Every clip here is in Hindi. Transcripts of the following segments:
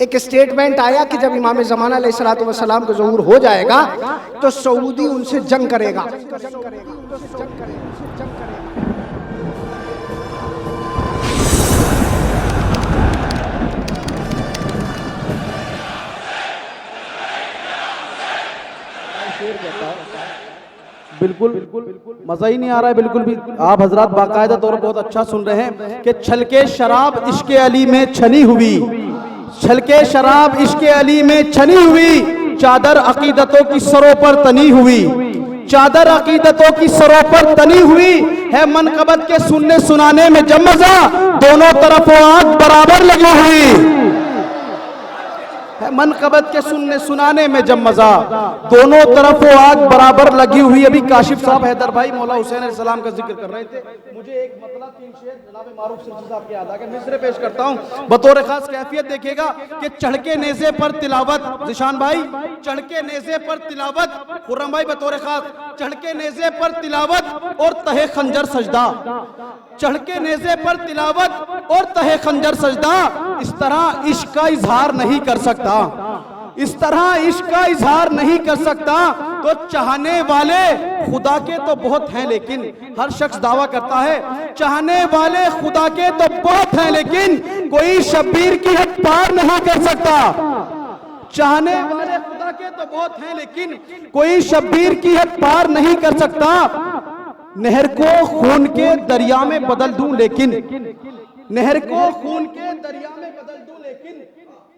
एक स्टेटमेंट आया कि जब इमाम ज़माना अलैहिस्सलातु वस्सलाम का ज़हूर हो जाएगा तो सऊदी उनसे जंग करेगा। बिल्कुल मजा ही नहीं आ रहा है बिल्कुल भी। आप हजरात बाकायदा तौर पर बहुत अच्छा सुन रहे हैं कि छलके शराब इश्क़े अली में छनी हुई, छलके शराब इश्क़े अली में छनी हुई, चादर अकीदतों की सरों पर तनी हुई, चादर अकीदतों की सरों पर तनी हुई है। मनकबत के सुनने सुनाने में जब मजा, दोनों तरफों आग बराबर लगी हुई है। मनकबत के सुनने सुनाने में जब मजा, दोनों तरफों आग बराबर लगी हुई। अभी काशिफ साहब हैदर भाई मौला हुसैन अलैहिस्सलाम का जिक्र कर रहे थे, मुझे एक मतलब 3 शेर जनाब मारूफ सिरसी साहब के याद आ गए, मिसरे पेश करता हूं बतौर खास। कैफियत देखिएगा कि चढ़ के नेज़े पर तिलावत, जिशान भाई चढ़ के नेज़े पर तिलावत, खुर्रम भाई बतौर खास चढ़ के नेज़े पर तिलावत और तहे खंजर सजदा, चढ़ के नेज़े पर तिलावत और तहे खंजर सजदा। इस तरह इश्क का इजहार नहीं कर सकता, इस तरह इश्क का इजहार नहीं कर सकता। तो चाहने वाले खुदा के तो बहुत हैं, लेकिन हर शख्स दावा करता है चाहने वाले खुदा के तो बहुत हैं, लेकिन कोई शब्बीर की हद पार नहीं कर सकता। चाहने वाले खुदा के तो बहुत हैं, लेकिन कोई शब्बीर की हद पार नहीं कर सकता। नहर को खून के दरिया में बदल दूं लेकिन, नहर को खून के दरिया में बदल दूं लेकिन,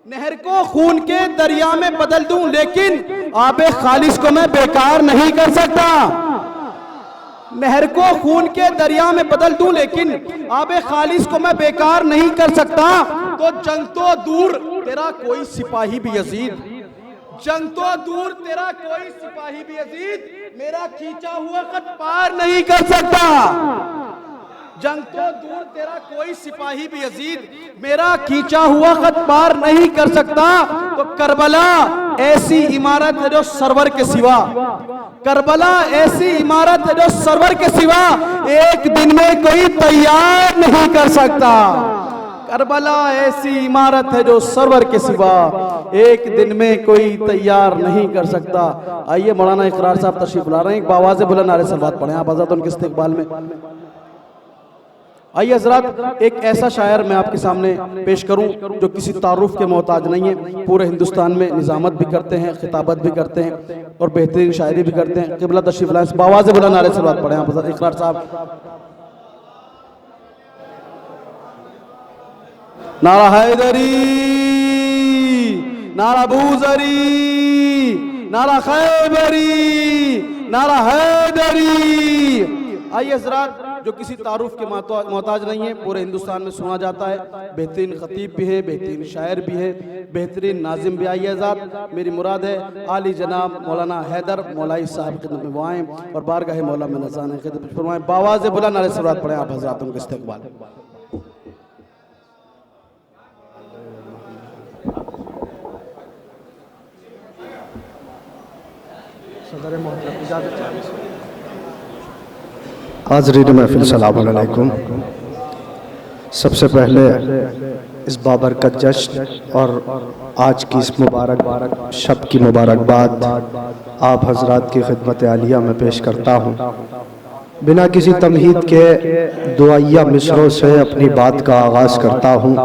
नहर को खून के दरिया में बदल दूं लेकिन आबे खालिस को मैं बेकार नहीं कर सकता। नहर को खून के दरिया में बदल दूं लेकिन आबे खालिस को मैं बेकार नहीं कर सकता। तो जंग तो दूर तेरा कोई सिपाही भी यजीद, जंग तो दूर तेरा कोई सिपाही भी यजीद मेरा खींचा हुआ खत पार नहीं कर सकता। जंग तो दूर तेरा कोई सिपाही भी यजीद मेरा खींचा हुआ खत पार नहीं कर सकता। तो करबला ऐसी इमारत है जो सरवर के सिवा, करबला ऐसी इमारत है जो सरवर के सिवा एक दिन में कोई तैयार नहीं कर सकता। करबला ऐसी इमारत है जो सरवर के सिवा एक दिन में कोई तैयार नहीं कर सकता। आइए मौलाना इकरार साहब तशरीफ ला रहे हैं, एक बावाज़े बुलंद नारे सलवात पढ़ें आप हज़रत उनके इस्तिक़बाल में। आइए हज़रात एक ऐसा शायर मैं आपके सामने पेश करूं जो किसी तारुफ के मोहताज नहीं है, पूरे हिंदुस्तान में निज़ामत भी करते हैं, खिताबत भी करते हैं और बेहतरीन शायरी भी करते हैं। क़िबला तशरीफ लाएं, बावाज़े बुलंद नारे सलवात पढ़ें आप हज़रत इकरार साहब। नारा हैदरी, नारा बूज़री, नारा खैबरी, नारा हैदरी। आइए हज़रात जो किसी तारुफ के मोहताज नहीं है, पूरे हिंदुस्तान में सुना जाता है, बेहतरीन खतीब भी है, बेहतरीन शायर भी है, बेहतरीन नाजिम भी। आइए हज़रात मेरी मुराद है आली जनाब मौलाना हैदर मौलाई साहब खिदमत में वो आएँ और बारगाह मौला में नज़ान खिदमत फरमाएं। बावाज़े बुलंद नारे सलवात पढ़ें आप हज़रात उनके इस्तिक़बाल। हाज़रीन महफ़िल सलाम अलैकुम। सबसे पहले इस बाबरकत जश्न और आज की इस मुबारक शब की मुबारकबाद आप हज़रात की खिदमत आलिया में पेश करता हूँ। बिना किसी तमहीद के दुआया मिसरों से अपनी बात का आगाज़ करता हूँ।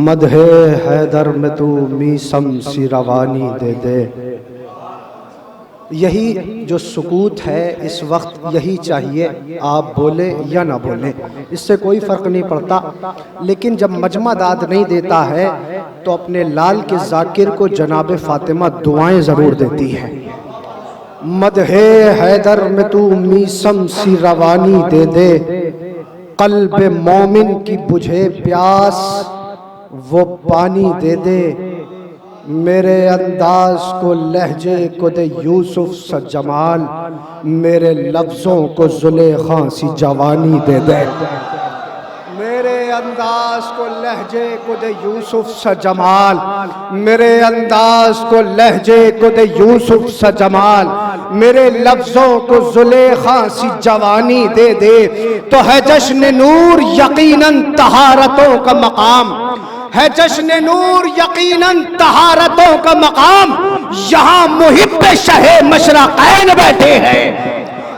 मदहे हैदर में तू मीसम सी रवानी दे दे। यही जो सुकूत है इस वक्त यही चाहिए, आप बोले या ना बोले इससे कोई फ़र्क नहीं पड़ता। लेकिन जब मजमा दाद नहीं देता है तो अपने लाल के ज़ाकिर को जनाब फ़ातिमा दुआएं ज़रूर देती है। मदहे हैदर में तू मीसम सी रवानी दे दे, क़ल्ब मोमिन की बुझे प्यास वो पानी दे दे। मेरे अंदाज को लहजे को दे यूसुफ सा जमाल, मेरे लफ्ज़ों को ज़ुलेखा सी जवानी दे दे। मेरे अंदाज को लहजे को दे यूसुफ सा जमाल, मेरे अंदाज को लहजे को दे यूसुफ सा जमाल, मेरे लफ्ज़ों को ज़ुलेखा सी जवानी दे दे। तो है जश्न नूर यकीनन तहारतों का मकाम, है जश्न नूर यकीनन तहारतों का मकाम, यहाँ मुहिब्बे शहे मशरक़ैन बैठे हैं।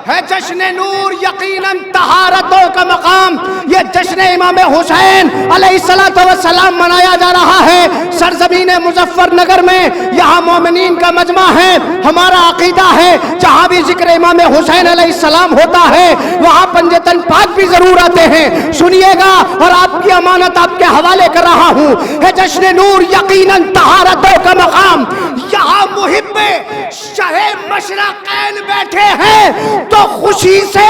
है जश्न नूर यकीनन तहारतों का मकाम, ये जश्न इमाम हुसैन अलैहिस्सलातु वस्सलाम मनाया जा रहा है सरजमीन मुजफ्फरनगर में। यहाँ मोमिनीन का मजमा है। हमारा अकीदा है जहाँ भी जिक्र इमाम हुसैन अलैहिस्सलाम होता है वहाँ पंजतन पाक भी जरूर आते हैं। सुनिएगा और आपकी अमानत आपके हवाले कर रहा हूँ। है जश्न नूर यकीनन तहारतों का मकाम, यहाँ मुहिब्बे शहे मशरक़ैन बैठे हैं। तो खुशी से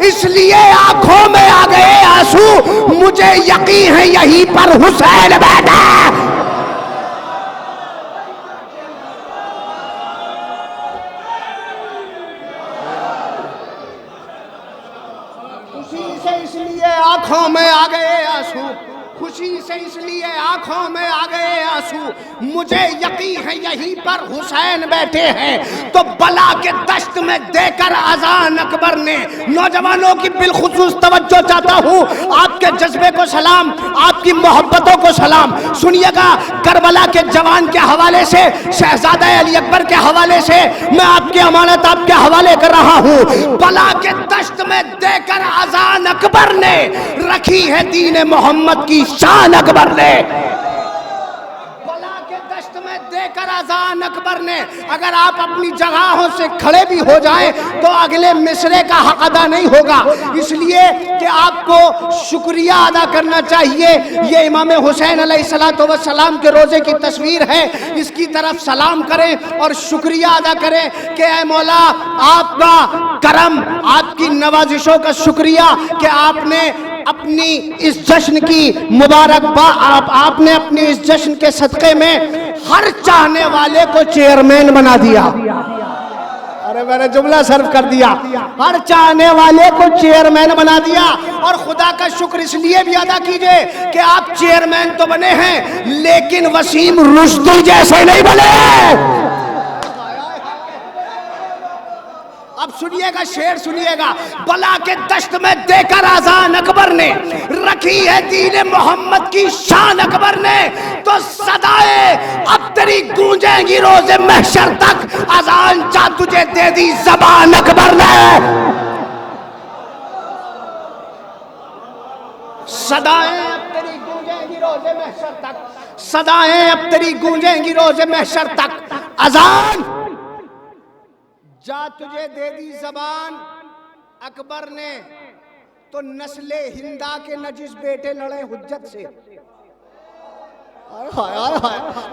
इसलिए आंखों में आ गए आंसू, मुझे यकीन है यहीं पर हुसैन बैठा। खुशी से इसलिए आंखों में आ गए आंसू, खुशी से इसलिए आंखों में आ गए आंसू, मुझे यकीन है यहीं पर हुसैन बैठे हैं। तो बला के दश्त में देकर अजान अकबर ने, नौजवानों की बिलखुसूस तवज्जो चाहता हूँ, आपके जज्बे को सलाम, आपकी मोहब्बतों को सलाम। सुनिएगा, करबला के जवान के हवाले से, शहजादा अली अकबर के हवाले से मैं आपकी अमानत आपके हवाले कर रहा हूँ। बला के दश्त में देकर अजान अकबर ने रखी है दीन मोहम्मद की शान अकबर ने। बला के दश्त में देकर अजान अकबर ने, अगर आप अपनी जगहों से खड़े भी हो जाएं तो अगले मिसरे का हक अदा नहीं होगा, इसलिए कि आपको शुक्रिया अदा करना चाहिए। ये इमाम हुसैन अलैहिस्सलातु वस्सलाम के रोजे की तस्वीर है, इसकी तरफ सलाम करें और शुक्रिया अदा करें कि ऐ मौला आपका करम, आपकी नवाजिशों का शुक्रिया कि आपने अपनी इस जश्न की मुबारकबाद, आपने अपनी इस जश्न के सदक़े में हर चाहने वाले को चेयरमैन बना दिया। अरे मैंने जुमला सर्व कर दिया, हर चाहने वाले को चेयरमैन बना दिया। और खुदा का शुक्र इसलिए भी अदा कीजिए कि आप चेयरमैन तो बने हैं लेकिन वसीम रुश्दी जैसे नहीं बने। अब सुनिएगा, शेर सुनिएगा, बला के दश्त में देकर अजान अकबर ने रखी है दीन मोहम्मद की शान अकबर ने। तो सदाए अब तेरी गूंजेंगी रोज़े महशर तक, अजान जा तुझे दे दी ज़बान अकबर ने। सदाएं अब तेरी गूंजेंगी रोज़े महशर तक, सदाएं अब तेरी गूंजेंगी रोज़े महशर तक, अजान जा तुझे दे दी ज़बान अकबर ने। तो नस्ले हिंदा के नजिस बेटे लड़े हुज्जत से।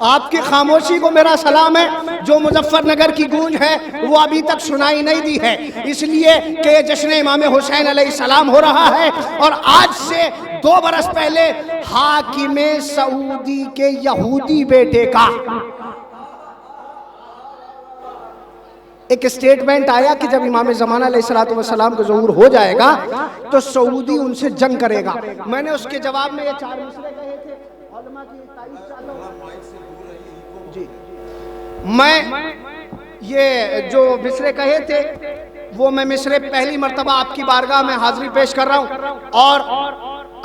आपकी खामोशी को मेरा सलाम है। जो मुजफ्फरनगर की गूंज है वो अभी तक सुनाई नहीं दी है, इसलिए कि जश्न इमाम हुसैन अलैहिस्सलाम हो रहा है। और आज से 2 बरस पहले हाकिमे सऊदी के यहूदी बेटे का एक स्टेटमेंट आया कि जब इमाम ज़माना अलैहिस्सलातु वस्सलाम का ज़हूर हो जाएगा तो सऊदी उनसे जंग करेगा। मैंने उसके जवाब में ये 4 मिसरे कहे थे, उलमा की 23 सालों जी, मैं ये जो मिसरे कहे थे वो मैं मिसरे पहली मर्तबा आपकी बारगाह में हाजिरी पेश कर रहा हूँ। और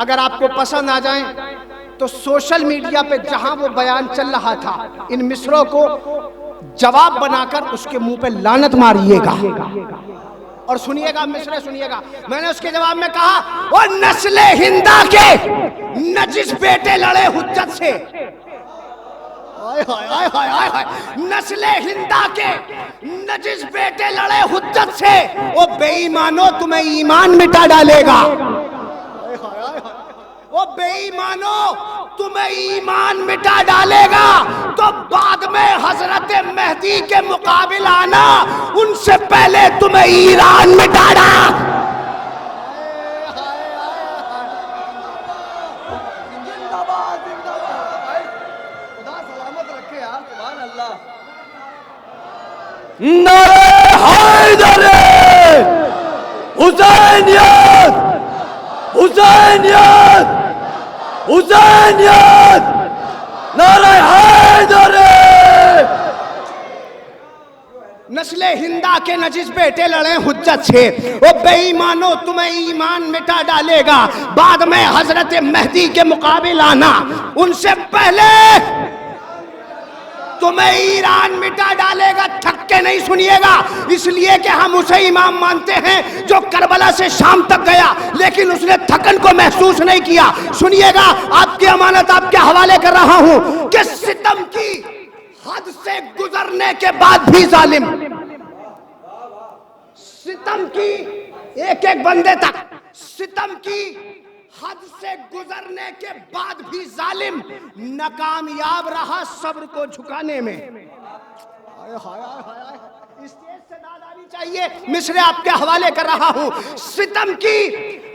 अगर आपको पसंद आ जाए तो सोशल मीडिया पे जहां वो बयान चल रहा था, इन मिसरों को जवाब बनाकर उसके मुंह पे लानत मारिएगा। और सुनिएगा, मिसरे सुनिएगा, मैंने उसके जवाब में कहा, वो नस्ले हिंदा के नजिस बेटे लड़े हुज्जत से। नस्ले हिंदा के नजिस बेटे लड़े हुज्जत से, वो बेईमानो तुम्हें ईमान मिटा डालेगा। वो बेईमानो तुम्हें ईमान मिटा डालेगा। तो बाद में हजरत मेहदी के मुकाबिल आना, उनसे पहले तुम्हें ईरान मिटाना। नारे हैदर, हुसैनियत, हुसैनियत, हुसैनियत, नारे हैदर, नस्ले हिंदा के नजिस बेटे लड़े हुज्जत से। ओ बेईमानो, तुम्हें ईमान मिटा डालेगा, बाद में हजरत मेहदी के मुकाबिल आना, उनसे पहले तुम्हें ईरान मिटा डालेगा। थक के नहीं सुनिएगा, इसलिए कि हम उसे इमाम मानते हैं जो करबला से शाम तक गया, लेकिन उसने थकन को महसूस नहीं किया। सुनिएगा, आपकी अमानत आपके हवाले कर रहा हूं कि सितम की हद से गुजरने के बाद भी जालिम, सितम की एक एक बंदे तक, सितम की हद से गुजरने के बाद भी जालिम नाकामयाब रहा सब्र को झुकाने में। हाय हाय हाय, स्टेज से दाद आनी चाहिए। मिसरे आपके हवाले कर रहा हूं। सितम की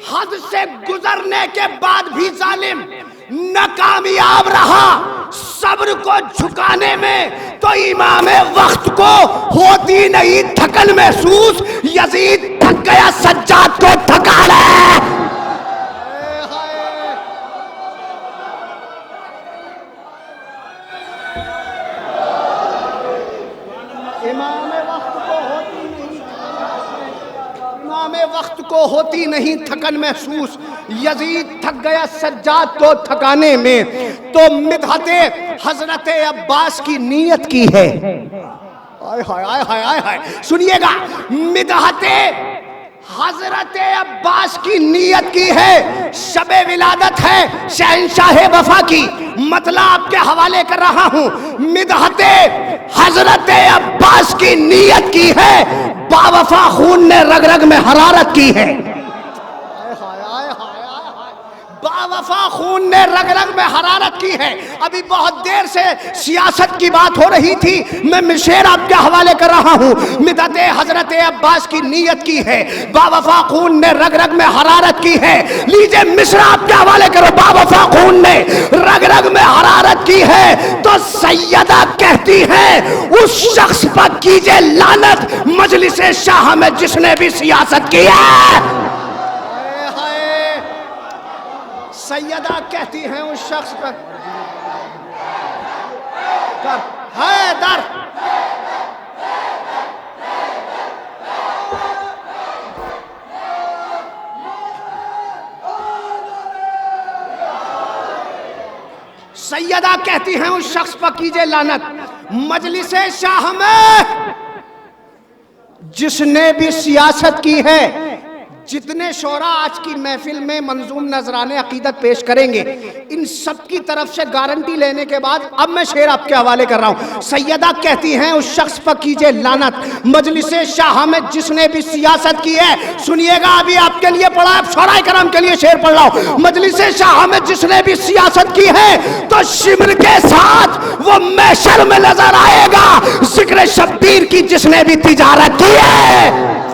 हद से गुजरने के बाद भी जालिम नाकामयाब रहा सब्र को झुकाने में, तो इमाम वक्त को होती नहीं थकन महसूस, यजीद थक गया सज्जाद को थका ले। वक्त को होती नहीं थकन महसूस, यजीद थक गया सज्जाद को थकाने में, तो मिदहते हजरत अब्बास की नीयत की है। हाय हाय हाय हाय हाय, सुनिएगा, मिदहते हजरत अब्बास की नीयत की है। शबे विलादत है शहंशाह वफा की, मतलब आपके हवाले कर रहा हूं। मिदहते हजरत अब्बास की नीयत की है, बावफा खून ने रग रग में हरारत की है। बावफा खून ने रग रग में हरारत की है। अभी बहुत देर से सियासत की बात हो रही थी, मैं शेर आपके हवाले कर रहा हूं। मिदहते हजरत अब्बास की नीयत की है, बावफा खून ने रग रग में हरारत की है। लीजिए मिसरा आपके हवाले करो, बावफा खून ने रग रग में हरारत की है, तो सैयदा कहती है उस शख्स पर कीजिए लानत मजलिस शाह में जिसने भी सियासत की है। सैयदा कहती हैं उस शख्स पर हैदर, सैयदा कहती हैं उस शख्स पर कीजिए लानत मजलिस शाह में जिसने भी सियासत की है। जितने शोरा आज की महफिल में मंजूम नजराने अकीदत पेश करेंगे, इन सब की तरफ से गारंटी लेने के बाद अब मैं शेर आपके हवाले कर रहा हूं। सैयदा कहती हैं उस शख्स पर कीजिए लानत मजलिस शाह में जिसने भी सियासत की है। सुनिएगा, अभी आपके लिए पढ़ा है, शोरा करम के लिए शेर पढ़ रहा हूं। मजलिस शाह में जिसने भी सियासत की है, तो शिमर के साथ वो महशर में नजर आएगा जिक्र शब्बीर की जिसने भी तिजारत की है।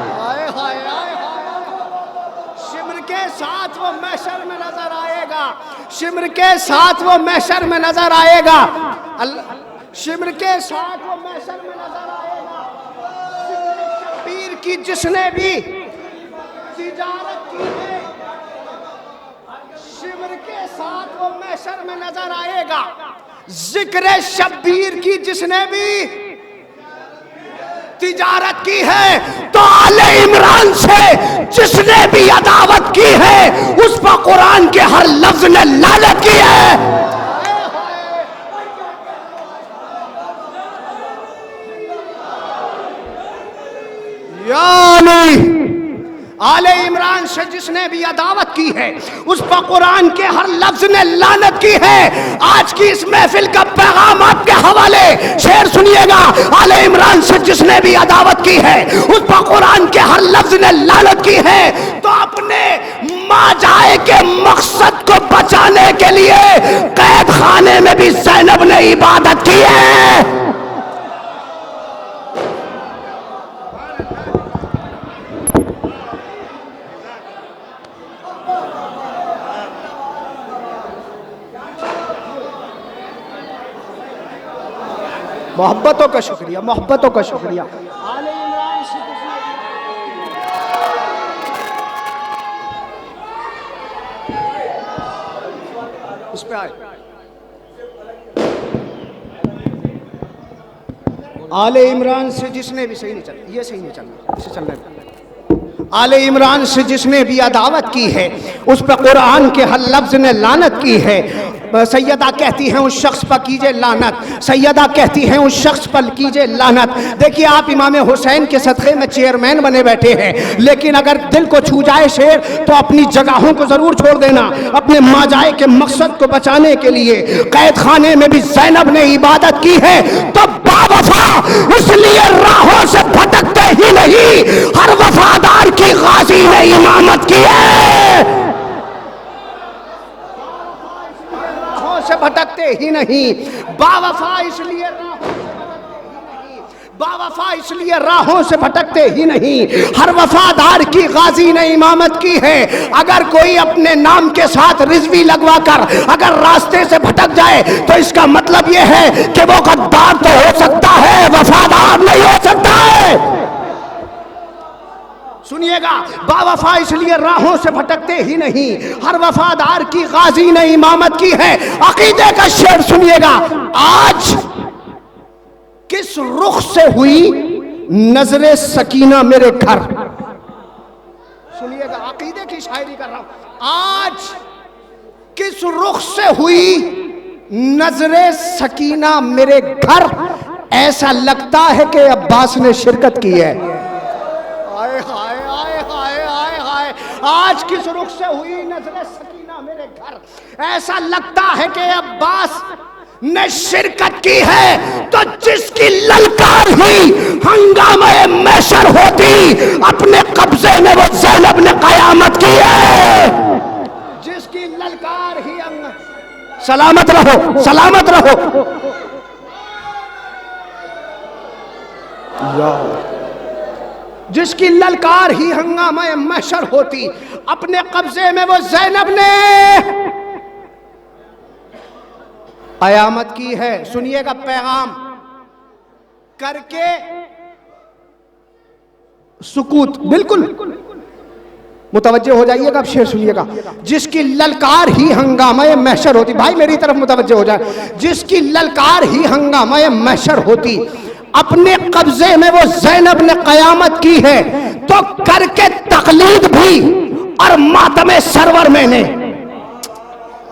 शिमर के साथ वो महशर में नजर आएगा, शिमर के साथ वो महशर में नजर आएगा शब्बीर की जिसने भी तिजारत की है। शिमर के साथ वो महशर में नजर आएगा जिक्र शब्बीर की जिसने भी तिजारत की है। तो आले इमरान से जिसने भी अदावत की है, उस पर कुरान के हर लफ्ज ने लानत की है। यानी आले इमरान से जिसने भी अदावत की है, उस पर कुरान के हर लफ्ज ने लानत की है। आज की इस महफिल का पैगाम आपके हवाले, शेर सुनिएगा। आले इमरान से जिसने भी अदावत की है, उस पर कुरान के हर लफ्ज ने लानत की है। तो अपने माजाए के मकसद को बचाने के लिए कैद खाने में भी ज़ैनब ने इबादत की है। मोहब्बतों का शुक्रिया, मोहब्बतों का शुक्रिया। आले इमरान से इस पे आए। आले इमरान से जिसने भी सही नहीं चल, ये सही नहीं चलना, इसे चलना है। आले इमरान से जिसने भी अदावत की है उस पर कुरान के हर लफ्ज ने लानत की है। सैयदा कहती हैं उस शख्स पर कीजिए लानत, सैयदा कहती हैं उस शख्स पर कीजिए लानत। देखिए आप इमाम हुसैन के सदक़े में चेयरमैन बने बैठे हैं, लेकिन अगर दिल को छू जाए शेर तो अपनी जगहों को जरूर छोड़ देना। अपने माजाए के मकसद को बचाने के लिए कैद खाने में भी ज़ैनब ने इबादत की है, तो बावफा इसलिए राहों से भटकते ही नहीं, हर वफादार की गाजी ने इमामत की है। से भटकते ही नहीं, बावफा इसलिए बावफा इसलिए राहों से भटकते ही नहीं, हर वफादार की गाजी ने इमामत की है। अगर कोई अपने नाम के साथ रिजवी लगवाकर अगर रास्ते से भटक जाए तो इसका मतलब यह है कि वो गद्दार तो हो सकता है, वफादार नहीं हो सकता है। सुनिएगा, बावफा इसलिए राहों से भटकते ही नहीं, हर वफादार की गाजी ने इमामत की है। अकीदे का शेर सुनिएगा, आज किस रुख से हुई नजरे सकीना मेरे घर। सुनिएगा, अकीदे की शायरी कर रहा हूं। आज किस रुख से हुई नजरे सकीना मेरे घर, ऐसा लगता है कि अब्बास ने शिरकत की है। हाय हाय हाय हाय हाय हाय, आज किस रुख से हुई नजरे सकीना मेरे घर, ऐसा लगता है कि अब्बास ने शिरकत की है। तो जिसकी ललकार ही हंगामे महशर होती, अपने कब्जे में वो ज़ैनब ने कयामत की है। जिसकी ललकार ही सलामत रहो, सलामत रहो। जिसकी ललकार ही हंगामे महशर होती, अपने कब्जे में वो ज़ैनब ने कयामत की है। सुनिएगा, पैगाम करके सुकूत, बिल्कुल मुतवज्जे हो जाइएगा, अब शेर सुनिएगा। जिसकी ललकार ही हंगामे महशर होती, भाई मेरी तरफ मुतवज्जे हो जाए। जिसकी ललकार ही हंगामे महशर होती, अपने कब्जे में वो ज़ैनब ने कयामत की है, तो करके तकलीद भी और मातमे सरवर मैंने।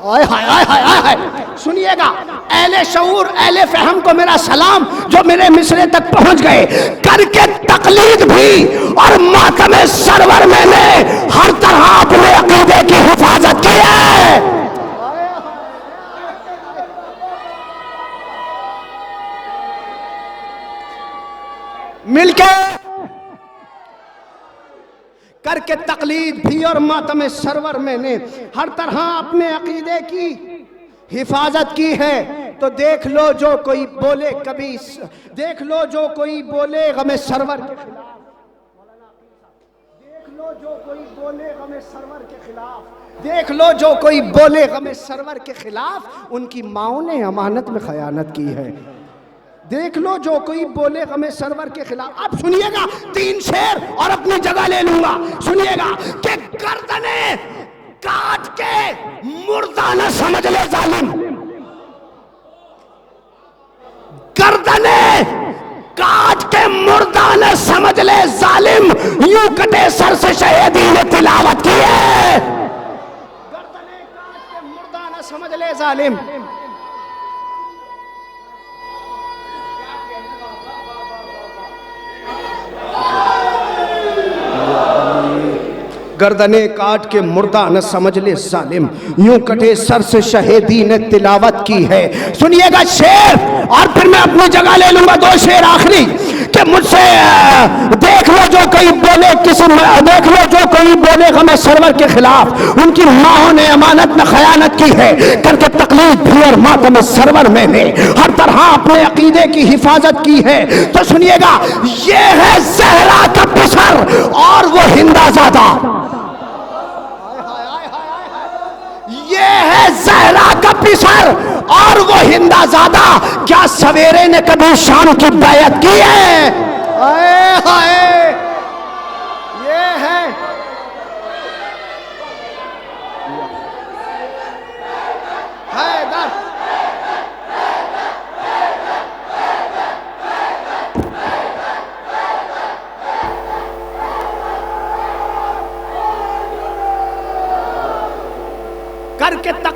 आय हाय हाय हाय हाय, सुनिएगा, अहले शऊर अहले फहम को मेरा सलाम जो मेरे मिसरे तक पहुंच गए। करके तकलीद भी और मातमे सरवर मैंने हर तरह अपने अकीदे की हिफाजत की है। मिलके करके तकलीद भी और मातम सरवर मैंने हर तरह अपने अकीदे की हिफाजत की है। तो देख लो जो कोई बोले कभी, देख लो जो कोई बोले गमे सरवर के खिलाफ, देख लो जो कोई बोले गमे सरवर के खिलाफ, देख लो जो कोई बोले गमे सरवर के खिलाफ, उनकी माओ ने अमानत में खयानत की है। देख लो जो कोई बोले गमे सरवर के खिलाफ। अब सुनिएगा, 3 शेर और अपनी जगह ले लूंगा। सुनिएगा कि गर्दने काट के मुर्दा न समझ ले जालिम, गर्दने काट के मुर्दा न समझ ले जालिम, यूं कटे सर से शहीदी ने तिलावत की है। गर्दने काट के मुर्दा न समझ ले जालिम, गर्दने काट के मुर्दा न समझ ले जालिम, यूं कटे सर से शहीदी ने तिलावत की है। सुनिएगा शेर और फिर मैं अपनी जगह ले लूंगा। 2 शेर आखिरी कि मुझसे देख लो जो कोई बोले किसी, देख लो जो कोई बोले गमे सरवर के खिलाफ, उनकी माओ ने अमानत में खयानत की है। करके तकलीद भी और मातम सरवर मैंने हर तरह अपने अकीदे की हिफाजत की है। तो सुनिएगा, ये है ज़हरा का पिसर और वो हिंदाज़ादा, ये है ज़हरा का पिसर और वो हिंदाज़ादा, क्या सवेरे ने कभी शाम की बैयत की है? हाय हाय, ये है हैदर।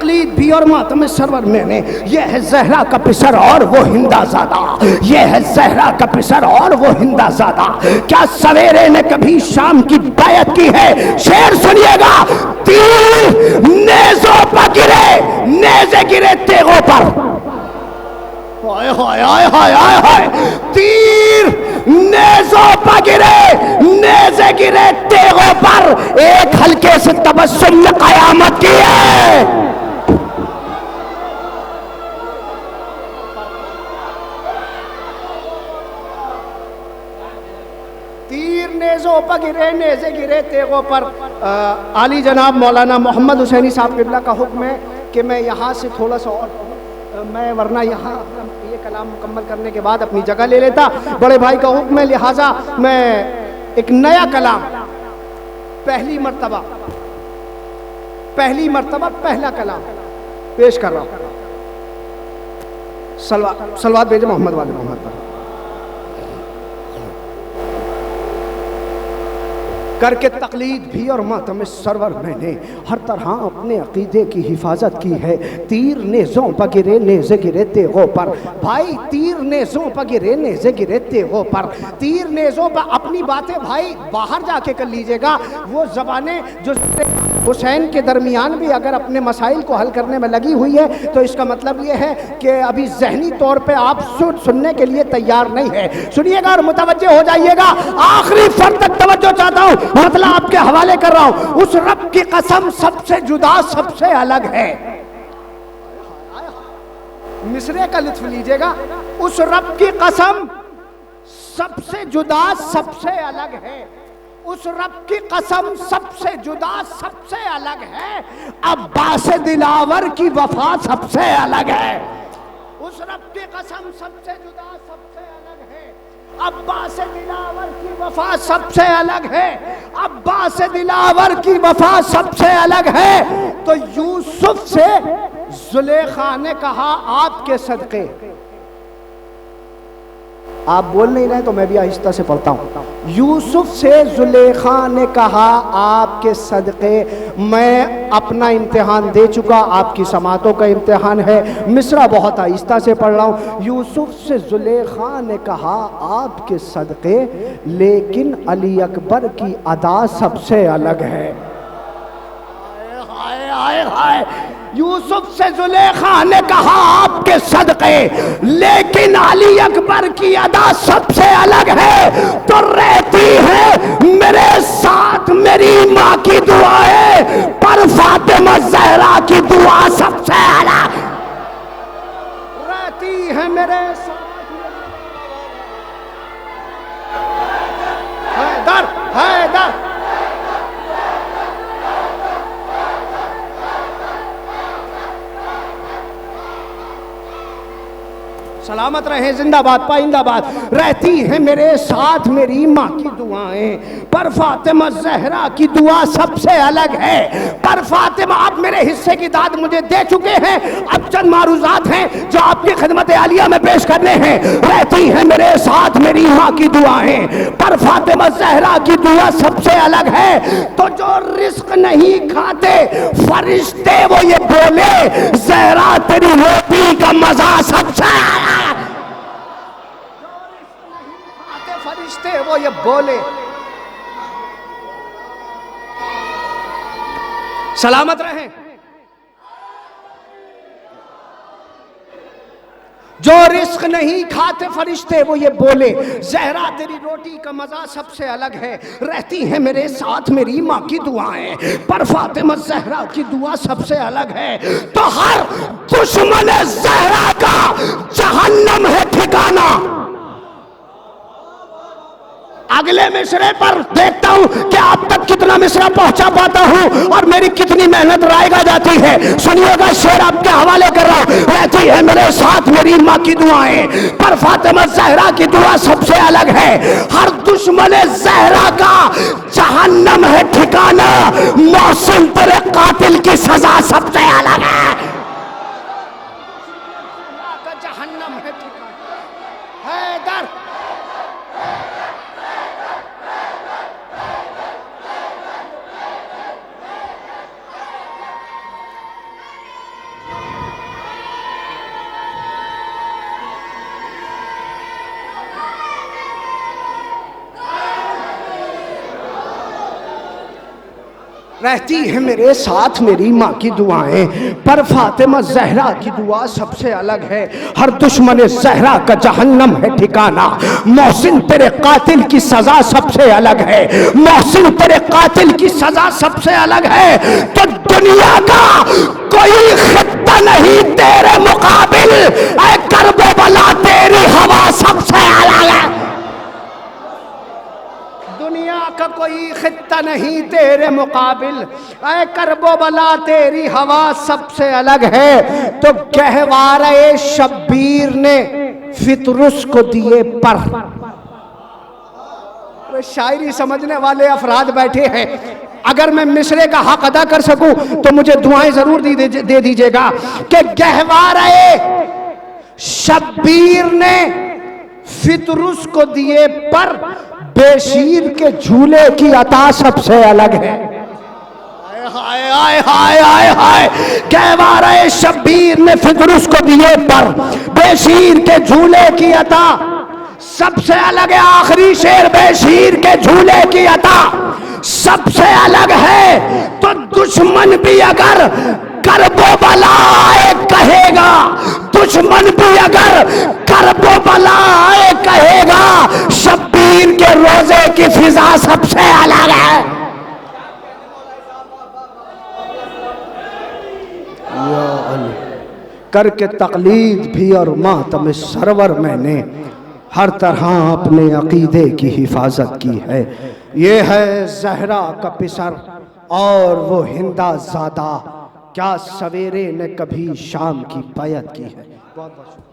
तकलीद भी और मातम सरवर मैंने। ये है जहरा का पिसर और वो हिंदाज़ादा, ये है जहरा का पिसर और वो हिंदाज़ादा। क्या सवेरे ने कभी शाम की बैत की है? शेर सुनिएगा। तीर नेज़ों पर गिरे, नेज़े गिरे तेगों पर। हाय हाय हाय हाय हाय हाय। तीर नेज़ों पर गिरे, नेज़े गिरे तेगों पर। एक हल्के से तबस्सुम ने कयामत की है। तीर नेज़ों पर गिरे, नेज़े गिरे तेगों पर। आली जनाब मौलाना मोहम्मद हुसैनी साहब किबला का हुक्म है कि मैं यहाँ से थोड़ा सा और मैं, वरना यहाँ ये कलाम मुकम्मल करने के बाद अपनी जगह ले लेता। बड़े भाई का हुक्म है, लिहाजा मैं एक नया कलाम पहली मर्तबा पहला कलाम पेश कर रहा हूँ। सलवात भेजे मोहम्मद वाले मोहम्मद पर। करके तकलीद भी और मातम सरवर मैंने हर तरह अपने अकीदे की हिफाजत की है। तीर नेज़ों पर गिरे, नेज़े गिरे तेगों पर। भाई तीर नेज़ों पर गिरे, नेज़े गिरे तेगों पर। तीर नेज़ों पर अपनी बातें भाई बाहर जाके कर लीजिएगा। वो ज़बानें जो हुसैन के दरमियान भी अगर अपने मसाइल को हल करने में लगी हुई है तो इसका मतलब ये है कि अभी ज़हनी तौर पे आप सुनने के लिए तैयार नहीं है। सुनिएगा और मुतवज्जे हो जाइएगा। आखिरी फर्द तक तवज्जो चाहता हूँ, मतलब आपके हवाले कर रहा हूँ। उस रब की कसम सबसे जुदा सबसे अलग है। मिसरे का लुत्फ लीजिएगा। उस रब की कसम सबसे जुदा सबसे अलग है। उस रब की कसम सबसे जुदा सबसे अलग है। अब्बास दिलावर की वफा सबसे अलग है। उस रब की कसम सबसे जुदा सबसे अलग है। अब्बास दिलावर की वफा सबसे अलग है। अब्बास दिलावर की वफा सबसे अलग है। तो यूसुफ से जुलेखा ने कहा आपके सदके। आप बोल नहीं रहे तो मैं भी आहिस्ता से पढ़ता हूँ। यूसुफ से जुलेखा ने कहा आपके सदके मैं अपना इम्तिहान दे चुका, आपकी समातों का इम्तिहान है। मिसरा बहुत आहिस्ता से पढ़ रहा हूँ। यूसुफ से जुलेखा ने कहा आपके सदके, लेकिन अली अकबर की अदा सबसे अलग है। हाय हाय हाय। यूसुफ से जुलेखा ने कहा आपके सदके, लेकिन अली अकबर की अदा सबसे अलग है। तो रहती है मेरे साथ मेरी माँ की दुआएं, पर फातिमा ज़हरा की दुआ सबसे अलग रहती है मेरे साथ। हैदर हैदर सलामत रहे, जिंदाबाद पाइंदाबाद। रहती है मेरे साथ मेरी माँ की दुआएं, पर फातिमा ज़हरा की दुआ सबसे अलग है। पर फातिमा आप मेरे हिस्से की दाद मुझे दे चुके हैं। अब चंद मारूज़ात हैं जो आपकी खिदमत आलिया में पेश करने हैं। रहती है मेरे साथ मेरी माँ की दुआएं, पर फातिमा ज़हरा की दुआ सबसे अलग है। तो जो रिस्क नहीं खाते फरिश्ते वो ये बोले, ज़हरा तेरी रोटी का मजा सबसे फरिश्ते वो ये बोले। सलामत रहें। जो रिस्क नहीं खाते फरिश्ते वो ये बोले, ज़हरा तेरी रोटी का मजा सबसे अलग है। रहती है मेरे साथ मेरी माँ की दुआएं, पर फातिमा ज़हरा की दुआ सबसे अलग है। तो हर दुश्मन ज़हरा का जहन्नम है ठिकाना। अगले मिसरे पर देखता हूं कि आप तक कितना मिसरा पहुंचा पाता हूं और मेरी कितनी मेहनत रायगा जाती है। सुनिएगा, शेर आपके हवाले कर रहा हूं। रहती है मेरे साथ मेरी माँ की दुआएं, पर फातिमा ज़हरा की दुआ सबसे अलग है। हर दुश्मन ज़हरा का जहन्नम है ठिकाना। मौसम तेरे कातिल की सजा सबसे अलग है। जहन्नम है ठिकाना। हैदर रहती है मेरे साथ मेरी माँ की दुआएं, पर फातिमा जहरा की दुआ सबसे अलग है। हर दुश्मन जहरा का जहन्नम है ठिकाना। मोहसिन तेरे कातिल की सजा सबसे अलग है, मोहसिन तेरे कातिल की सजा सबसे अलग है। तो दुनिया का कोई खित्ता नहीं तेरे मुकाबिल, ऐ करबो बला तेरी हवा सबसे अलग है। दुनिया का कोई खित्ता नहीं तेरे मुकाबिल, ऐ करबो बला तेरी हवा सबसे अलग है। तो गहवारे शब्बीर ने फितरुस को दिए पर। शायरी समझने वाले अफराद बैठे हैं, अगर मैं मिसरे का हक अदा कर सकूं तो मुझे दुआएं जरूर दे दीजिएगा कि गहवारे शब्बीर ने फितरुस को दिए पर, बेशीर के झूले की अता सबसे अलग है। हाय हाय हाय हाय हाय, गहवारे शब्बीर ने फितरुस को दिए पर, बेशीर के झूले की अता सबसे अलग है। आखिरी शेर, बेशीर के झूले की अता सबसे अलग है। तो दुश्मन भी अगर करबो बलाए कहेगा, दुश्मन भी अगर करबो बलाए कहेगा, शब्बीर के रोजे की फिजा सबसे अलग है। करके तकलीद भी और मातम सरवर मैंने हर तरह अपने अकीदे की हिफाजत की है। ये है जहरा का पिसर और वो हिंदा ज़ादा, क्या सवेरे ने कभी शाम की बैत की है। बहुत बहुत